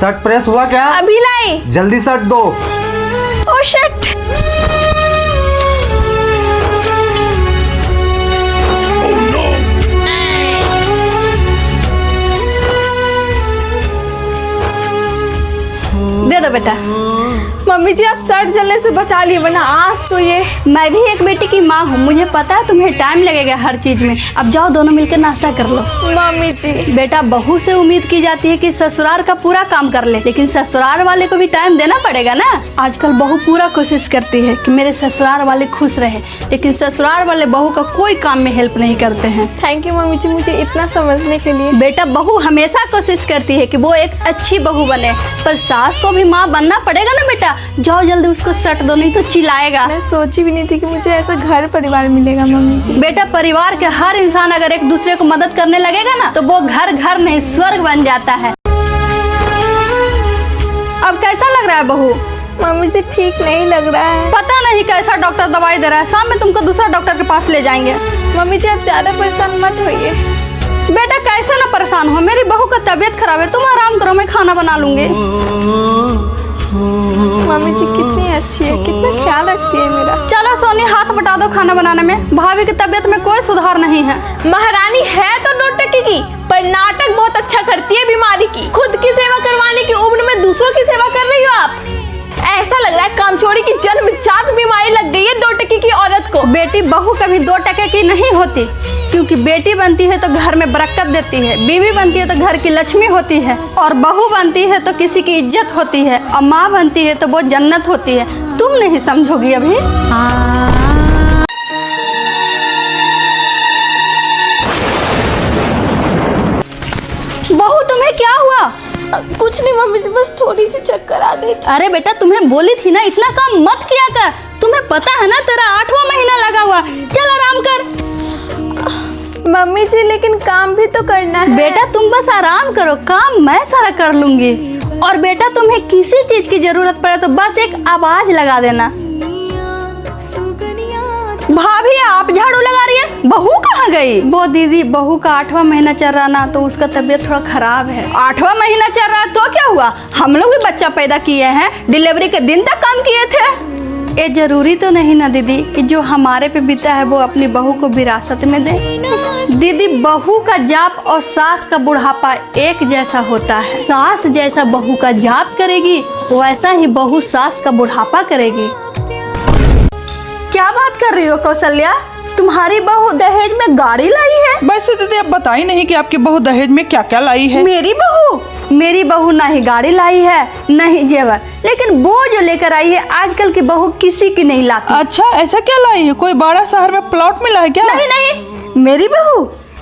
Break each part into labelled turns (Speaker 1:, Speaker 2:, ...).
Speaker 1: Shirt press हुआ क्या?
Speaker 2: अभी लाई।
Speaker 1: जल्दी शर्ट दो।
Speaker 2: Oh shit. दे दो बेटा। मम्मी जी आप शर्ट जलने से बचा लिए, वरना आज तो ये।
Speaker 3: मैं भी एक बेटी की माँ हूँ, मुझे पता है तुम्हें टाइम लगेगा हर चीज में। अब जाओ दोनों मिलकर नाश्ता कर लो।
Speaker 2: मम्मी जी
Speaker 3: बेटा बहू से उम्मीद की जाती है कि ससुराल का पूरा काम कर ले, लेकिन ससुराल वाले को भी टाइम देना पड़ेगा ना। आजकल बहू पूरा कोशिश करती है कि मेरे ससुराल वाले खुश रहे, लेकिन ससुराल वाले बहू का कोई काम में हेल्प नहीं करते हैं।
Speaker 2: थैंक यू मम्मी जी मुझे इतना समझने के लिए।
Speaker 3: बेटा बहू हमेशा कोशिश करती है कि वो एक अच्छी बहू बने, पर सास को भी माँ बनना पड़ेगा ना बेटा। जाओ जल्दी उसको शर्ट दो, नहीं तो चिल्लाएगा।
Speaker 2: मैं सोची भी नहीं थी कि मुझे ऐसा घर परिवार मिलेगा मम्मी जी।
Speaker 3: बेटा परिवार के हर इंसान अगर एक दूसरे को मदद करने लगेगा ना, तो वो घर घर नहीं स्वर्ग बन जाता है। अब कैसा लग रहा है बहू?
Speaker 2: मम्मी जी ठीक नहीं लग रहा है।
Speaker 3: पता नहीं कैसा डॉक्टर दवाई दे रहा है, शाम में तुमको दूसरा डॉक्टर के पास ले जाएंगे।
Speaker 2: मम्मी जी आप ज्यादा परेशान मत होइए।
Speaker 3: बेटा कैसे ना परेशान हो, मेरी बहू का तबीयत खराब है, तुम आराम करो, मैं खाना बना लूंगी।
Speaker 2: मम्मी जी कितनी अच्छी है, कितना ख्याल रखती है मेरा।
Speaker 3: चलो सोनी हाथ बटा दो खाना बनाने में, भाभी की तबीयत में कोई सुधार नहीं है।
Speaker 2: महारानी है तो 2 टके की, पर नाटक बहुत अच्छा करती है बीमारी की। खुद की सेवा करवाने की उम्र में दूसरों की सेवा कर रही हो आप। ऐसा लग रहा है कामचोरी की जन्मजात बीमारी लग गई है 2 टके की औरत को।
Speaker 3: बेटी बहू कभी 2 टके की नहीं होती, क्योंकि बेटी बनती है तो घर में बरकत देती है, बीवी बनती है तो घर की लक्ष्मी होती है, और बहू बनती है तो किसी की इज्जत होती है, और माँ बनती है तो वो जन्नत होती है। तुम नहीं समझोगी अभी। बहू तुम्हें क्या हुआ?
Speaker 2: कुछ नहीं मम्मी जी बस थोड़ी सी चक्कर आ गई।
Speaker 3: अरे बेटा तुम्हें बोली थी ना इतना काम मत किया कर, तुम्हें पता है ना तेरा 8वां महीना लगा हुआ। चल आराम कर।
Speaker 2: मम्मी जी लेकिन काम भी तो करना है।
Speaker 3: बेटा तुम बस आराम करो, काम मैं सारा कर लूंगी। और बेटा तुम्हें किसी चीज की जरूरत पड़े तो बस एक आवाज लगा देना। भाभी आप झाड़ू लगा रही है, बहू कहाँ गई? वो दीदी बहू का 8वां महीना चल रहा ना, तो उसका तबीयत थोड़ा खराब है। 8वां महीना चल रहा तो क्या हुआ, हम लोग भी बच्चा पैदा किए हैं, डिलीवरी के दिन तक काम किए थे। ये जरूरी तो नहीं ना दीदी कि जो हमारे पे बीता है वो अपनी बहू को विरासत में दे। दीदी बहू का जाप और सास का बुढ़ापा एक जैसा होता है। सास जैसा बहू का जाप करेगी, वैसा ही बहू सास का बुढ़ापा करेगी। क्या बात कर रही हो कौशल्या, तुम्हारी बहू दहेज में गाड़ी लाई है?
Speaker 4: वैसे दीदी आप बताई नहीं कि आपकी बहू दहेज में क्या क्या लाई है।
Speaker 3: मेरी बहू ना ही गाड़ी लाई है न ही जेवर, लेकिन वो जो लेकर आई है आजकल की बहू किसी की नहीं लाती।
Speaker 4: अच्छा ऐसा क्या लाई है, कोई बड़ा शहर में प्लॉट मिला है क्या?
Speaker 3: नहीं,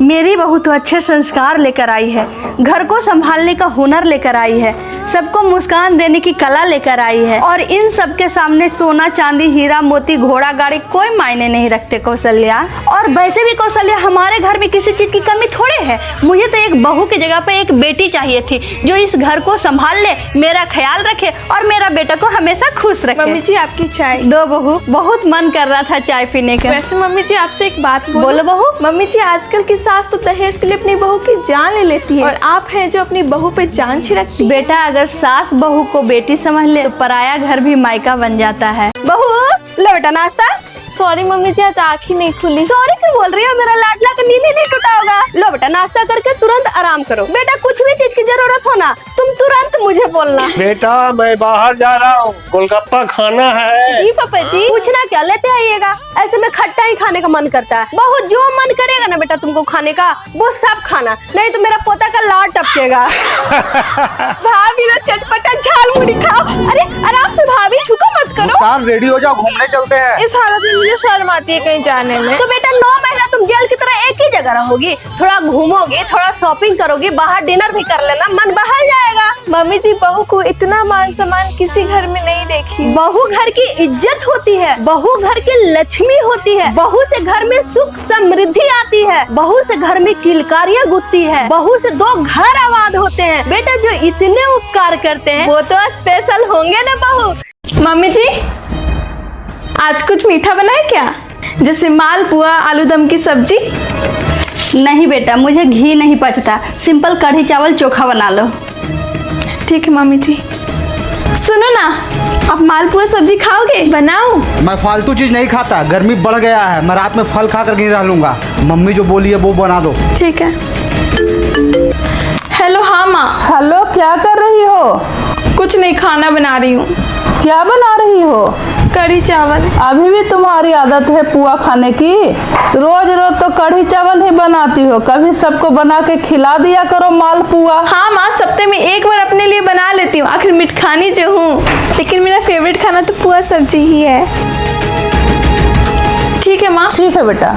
Speaker 3: मेरी बहू तो अच्छे संस्कार लेकर आई है, घर को संभालने का हुनर लेकर आई है, सबको मुस्कान देने की कला लेकर आई है, और इन सब के सामने सोना चांदी हीरा मोती घोड़ा गाड़ी कोई मायने नहीं रखते कौशल्या। और वैसे भी कौशल्या हमारे घर में किसी चीज की कमी थोड़े है। मुझे तो एक बहू की जगह पे एक बेटी चाहिए थी जो इस घर को संभाल ले, मेरा ख्याल रखे और मेरा बेटा को हमेशा खुश रखे।
Speaker 2: मम्मी जी आपकी चाय
Speaker 3: दो बहू, बहुत मन कर रहा था चाय पीने का।
Speaker 2: वैसे मम्मी जी आपसे एक बात
Speaker 3: बोलो बहू।
Speaker 2: मम्मी जी आजकल की सास तो दहेज के लिए अपनी बहू की जान ले लेती है, और आप हैं जो अपनी बहू पे जान छिड़कती।
Speaker 3: बेटा अगर सास बहू को बेटी समझ ले तो पराया घर भी मायका बन जाता है। बहू लो बेटा नाश्ता।
Speaker 2: सॉरी मम्मी जी आज आँख ही नहीं खुली।
Speaker 3: सॉरी क्यों बोल रही हो, मेरा लाडला का नींद ही नहीं टूटा होगा। लो बेटा नाश्ता करके तुरंत आराम करो। बेटा कुछ भी चीज की जरूरत हो ना तुम तुरंत मुझे बोलना।
Speaker 5: बेटा मैं बाहर जा रहा हूँ, गोलगप्पा खाना है।
Speaker 2: जी पापा जी।
Speaker 3: पूछना क्या, लेते आइएगा। ऐसे में खट्टा ही खाने का मन करता है। बहू जो मन करेगा ना बेटा तुमको खाने का वो सब खाना, नहीं तो मेरा पोता का लाड टपकेगा।
Speaker 2: भाभी ना चटपटा झाल मुड़ी खाओ। अरे आराम से भाभी, छुको मत करो।
Speaker 1: काम रेडी हो जाओ, घूमने चलते हैं।
Speaker 2: इस हालत में मुझे शर्म आती है कहीं जाने में।
Speaker 3: तो बेटा 9 महीना तुम जेल की तरह एक ही जगह रहोगी, थोड़ा घूमोगी, थोड़ा शॉपिंग करोगी, बाहर डिनर भी कर लेना, मन बाहर जाएगा।
Speaker 2: मम्मी जी बहू को इतना मान सम्मान किसी घर में नहीं देखी।
Speaker 3: बहू घर की इज्जत होती है, बहू घर की लक्ष्मी होती है, बहू से घर में सुख समृद्धि आती है, बहू से घर में किलकारियाँ गुजती है, बहू से 2 घर आबाद होते हैं। बेटा जो इतने उपकार करते हैं वो तो स्पेशल होंगे ना बहू।
Speaker 2: मम्मी जी आज कुछ मीठा बनाए क्या, जैसे मालपुआ आलू दम की सब्जी?
Speaker 3: नहीं बेटा मुझे घी नहीं पचता, सिंपल कढ़ी चावल चोखा बना लो।
Speaker 2: ठीक है मम्मी जी। सुनो ना, आप मालपुआ सब्जी खाओगे? बनाओ।
Speaker 1: मैं फालतू चीज नहीं खाता, गर्मी बढ़ गया है, मैं रात में फल खा कर नहीं रह लूंगा। मम्मी जो बोली है वो बना दो।
Speaker 2: ठीक है। हेलो, हाँ माँ।
Speaker 4: हेलो, क्या कर रही हो?
Speaker 2: कुछ नहीं, खाना बना रही हूँ।
Speaker 4: क्या बना रही हो?
Speaker 2: कढ़ी चावल।
Speaker 4: अभी भी तुम्हारी आदत है पुआ खाने की? रोज रोज तो कढ़ी चावल ही बनाती हो, कभी सबको बना के खिला दिया करो मालपुआ।
Speaker 2: हाँ माँ, सप्ताह में एक बार अपने लिए बना लेती हूँ, आखिर मिठखानी जो हूँ। लेकिन मेरा फेवरेट खाना तो पुआ सब्जी ही है। ठीक है माँ।
Speaker 4: ठीक है बेटा।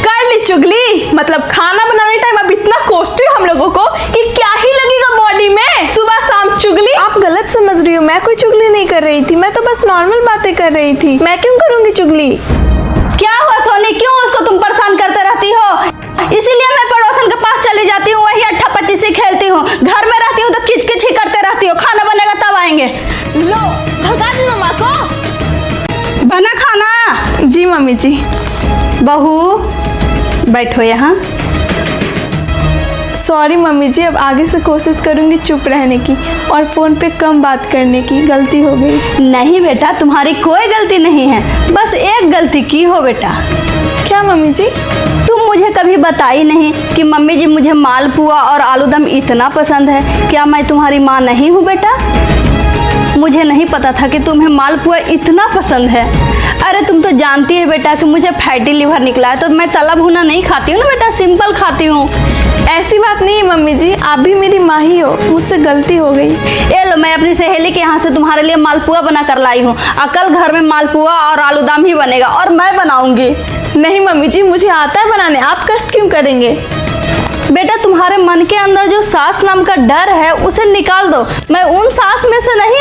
Speaker 2: कर ली चुगली, मतलब खाना बनाने टाइम अब इतना कोसती हो हम लोगों को कि क्या ही लगेगा बॉडी में। सुबह शाम चुगली। आप गलत समझ रही हो, मैं कोई चुगली नहीं कर रही थी, मैं तो बस नॉर्मल बातें कर रही थी। मैं क्यों करूंगी चुगली?
Speaker 3: क्या हुआ सोनी, क्यों उसको तुम परेशान करते रहती हो? इसीलिए मैं पड़ोसन के पास चली जाती हूँ, वही अट्ठा पच्ची से खेलती हूँ। घर में रहती हूँ तो किच किच ही करते रहती हो। खाना बनेगा तब आएंगे।
Speaker 2: लो, भगा दी मम्मा को।
Speaker 3: बना खाना?
Speaker 2: जी मम्मी जी।
Speaker 3: बहू बैठो यहाँ।
Speaker 2: सॉरी मम्मी जी, अब आगे से कोशिश करूंगी चुप रहने की और फोन पे कम बात करने की। गलती हो गई।
Speaker 3: नहीं बेटा, तुम्हारी कोई गलती नहीं है, बस एक गलती की हो बेटा।
Speaker 2: क्या मम्मी जी?
Speaker 3: तुम मुझे कभी बताई नहीं कि मम्मी जी मुझे मालपुआ और आलूदम इतना पसंद है। क्या मैं तुम्हारी माँ नहीं हूँ बेटा? मुझे नहीं पता था कि तुम्हें मालपुआ इतना पसंद है। अरे तुम तो जानती है बेटा कि मुझे फैटी लिवर निकला है, तो मैं तला भुना नहीं खाती हूँ ना बेटा, सिंपल खाती हूँ।
Speaker 2: ऐसी बात नहीं है मम्मी जी, आप भी मेरी माँ ही हो, मुझसे गलती हो गई।
Speaker 3: ये लो, मैं अपनी सहेली के यहाँ से तुम्हारे लिए मालपुआ बना कर लाई हूँ। कल घर में मालपुआ और आलूदम ही बनेगा और मैं बनाऊंगी।
Speaker 2: नहीं मम्मी जी, मुझे आता है बनाने, आप कष्ट क्यों करेंगे?
Speaker 3: बेटा तुम्हारे मन के अंदर जो सास नाम का डर है उसे निकाल दो। मैं उन सास में से नहीं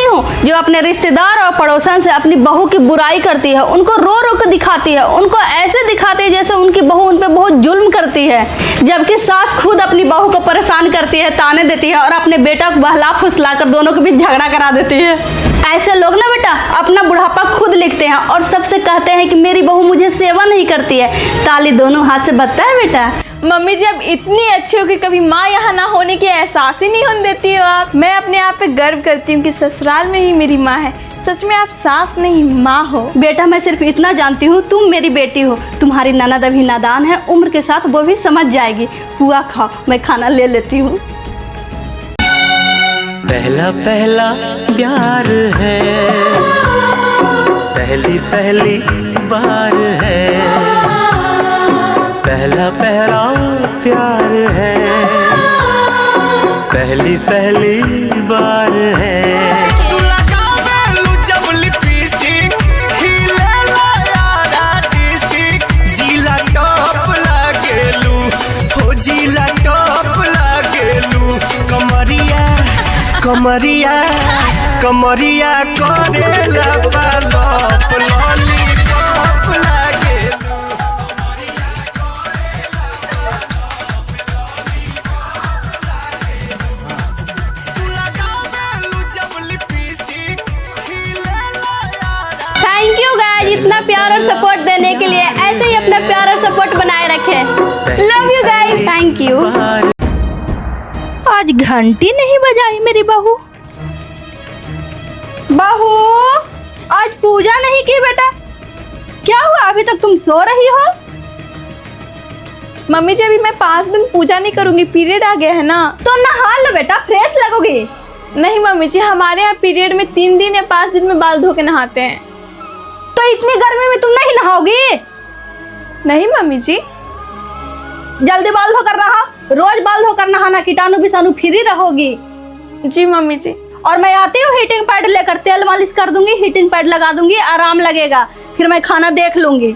Speaker 3: हूँ जो अपने रिश्तेदार और पड़ोसन से अपनी बहू की बुराई करती है, उनको रो रो कर दिखाती है, उनको ऐसे दिखाती है जैसे उनकी बहू उन पे बहुत जुल्म करती है। जबकि सास खुद अपनी बहू को परेशान करती है, ताने देती है और अपने बेटा को बहला फुसला कर दोनों के बीच झगड़ा करा देती है। ऐसे लोग ना बेटा अपना बुढ़ापा खुद लिखते हैं और सबसे कहते हैं कि मेरी बहू मुझे सेवा नहीं करती है। ताली दोनों हाथ से बजता है बेटा।
Speaker 2: मम्मी जी, अब इतनी अच्छी हो कि कभी माँ यहाँ ना होने की एहसास ही नहीं होने देती हो आप। मैं अपने आप पे गर्व करती हूँ कि ससुराल में ही मेरी माँ है। सच में आप सास नहीं माँ हो।
Speaker 3: बेटा मैं सिर्फ इतना जानती हूँ, तुम मेरी बेटी हो। तुम्हारी ननद अभी नादान है, उम्र के साथ वो भी समझ जाएगी। पुआ खाओ, मैं खाना ले लेती हूँ।
Speaker 6: पहला पहला प्यार है, पहली पहली बार है, पहला पहला प्यार है, पहली पहली बार है।
Speaker 7: जिला टॉप लागेलू, हो जिला टॉप लागेलू। कमरिया कमरिया कमरिया करेला बालोप लॉलीपॉप लागेलू।
Speaker 3: थैंक यू गाइस इतना प्यार और सपोर्ट देने के लिए। ऐसे ही अपना प्यार और सपोर्ट बनाए रखें। Love you guys, thank you. आज घंटी नहीं बजाई मेरी बहू। बहू आज पूजा नहीं की बेटा, क्या हुआ? अभी तक तुम सो रही हो?
Speaker 2: मम्मी जी, अभी मैं 5 दिन पूजा नहीं करूंगी, पीरियड आ गया है ना।
Speaker 3: तो नहा लो बेटा, फ्रेश लगोगी।
Speaker 2: नहीं मम्मी जी, हमारे यहाँ पीरियड में 3 दिन या 5 दिन में बाल धो के नहाते हैं।
Speaker 3: तो इतनी गर्मी में तुम नहीं नहाओगी?
Speaker 2: नहीं मम्मी जी।
Speaker 3: जल्दी बाल धोकर नहा, रोज बाल धोकर नहाना, कीटाणु विषाणु फ्री रहोगी।
Speaker 2: जी मम्मी जी।
Speaker 3: और मैं आती हूँ हीटिंग पैड लेकर, तेल मालिश कर दूंगी, हीटिंग पैड लगा दूंगी, आराम लगेगा। फिर मैं खाना देख लूंगी।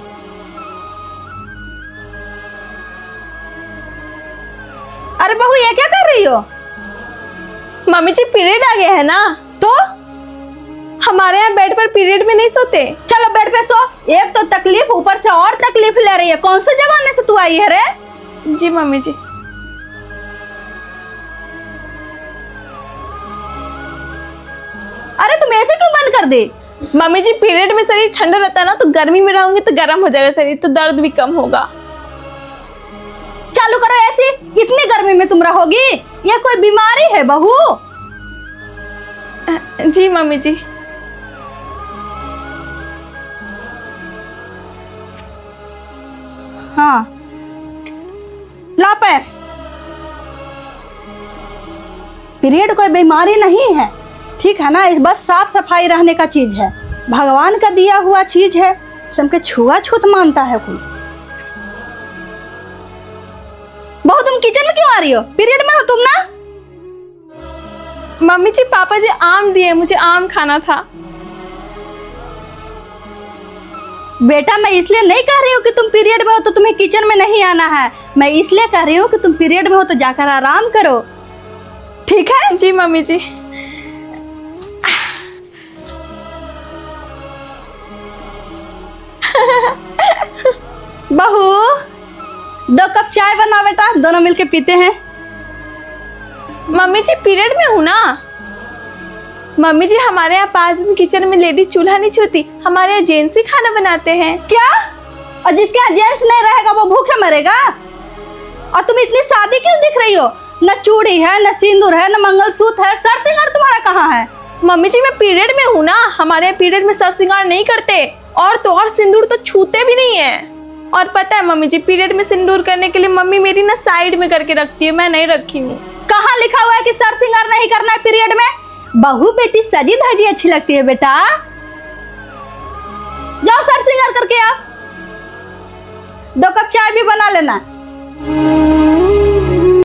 Speaker 3: अरे बहू ये क्या कर रही हो?
Speaker 2: मम्मी जी, पीरियड आ गया है ना,
Speaker 3: तो
Speaker 2: हमारे यहाँ बेड पर पीरियड में नहीं सोते।
Speaker 3: चलो बेड पे सो। एक तो तकलीफ ऊपर से और तकलीफ ले रही है। कौन से जमाने से तू आई है रे?
Speaker 2: जी मम्मी जी।
Speaker 3: अरे तुम ऐसे क्यों बंद कर दी?
Speaker 2: मम्मी जी, पीरियड में शरीर ठंडा रहता है ना, तो गर्मी में रहूंगी तो गर्म हो जाएगा शरीर, तो दर्द भी कम होगा।
Speaker 3: चालू करो ऐसी, इतनी गर्मी में तुम रहोगी? ये कोई बीमारी है बहू?
Speaker 2: जी मम्मी जी।
Speaker 3: हाँ ला पैर। पीरियड कोई बीमारी नहीं है, ठीक है ना? इस बस साफ सफाई रहने का चीज है, भगवान का दिया हुआ चीज है, सबके छुआछूत मानता है कोई। बहू तुम किचन में क्यों आ रही हो? पीरियड में हो तुम ना?
Speaker 2: मम्मी जी पापा जी आम दिए, मुझे आम खाना था।
Speaker 3: बेटा मैं इसलिए नहीं कह रही हूँ कि तुम पीरियड में हो तो तुम्हें किचन में नहीं आना है, मैं इसलिए कह रही हूँ कि तुम पीरियड में हो तो जाकर आराम करो, ठीक है?
Speaker 2: जी मम्मी जी।
Speaker 3: बहू 2 कप चाय बना बेटा, दोनों मिलके पीते हैं।
Speaker 2: मम्मी जी पीरियड में हूँ ना। मम्मी जी हमारे यहाँ 5 दिन किचन में लेडीज चूल्हा नहीं छूती, हमारे यहाँ जेंट्स ही खाना बनाते हैं।
Speaker 3: क्या? और जिसके यहाँ जेंट्स नहीं रहेगा वो भूखे मरेगा? और तुम इतनी सादी क्यों दिख रही हो? न चूड़ी है, न सिंदूर है, न मंगलसूत्र है, सर सिंगार तुम्हारा कहाँ है?
Speaker 2: मम्मी जी मैं पीरियड में हूँ ना, हमारे यहाँ पीरियड में सर सिंगार नहीं करते, और तो और सिंदूर तो छूते भी नहीं है। और पता है मम्मी जी पीरियड में सिंदूर करने के लिए मम्मी मेरी ना साइड में करके रखती है, मैं नहीं रखी हूँ।
Speaker 3: कहाँ लिखा हुआ है कि सर सिंगार नहीं करना है पीरियड में? बहू बेटी सजी धजी अच्छी लगती है बेटा, जाओ सर सिंगार करके आओ। 2 कप चाय भी बना लेना।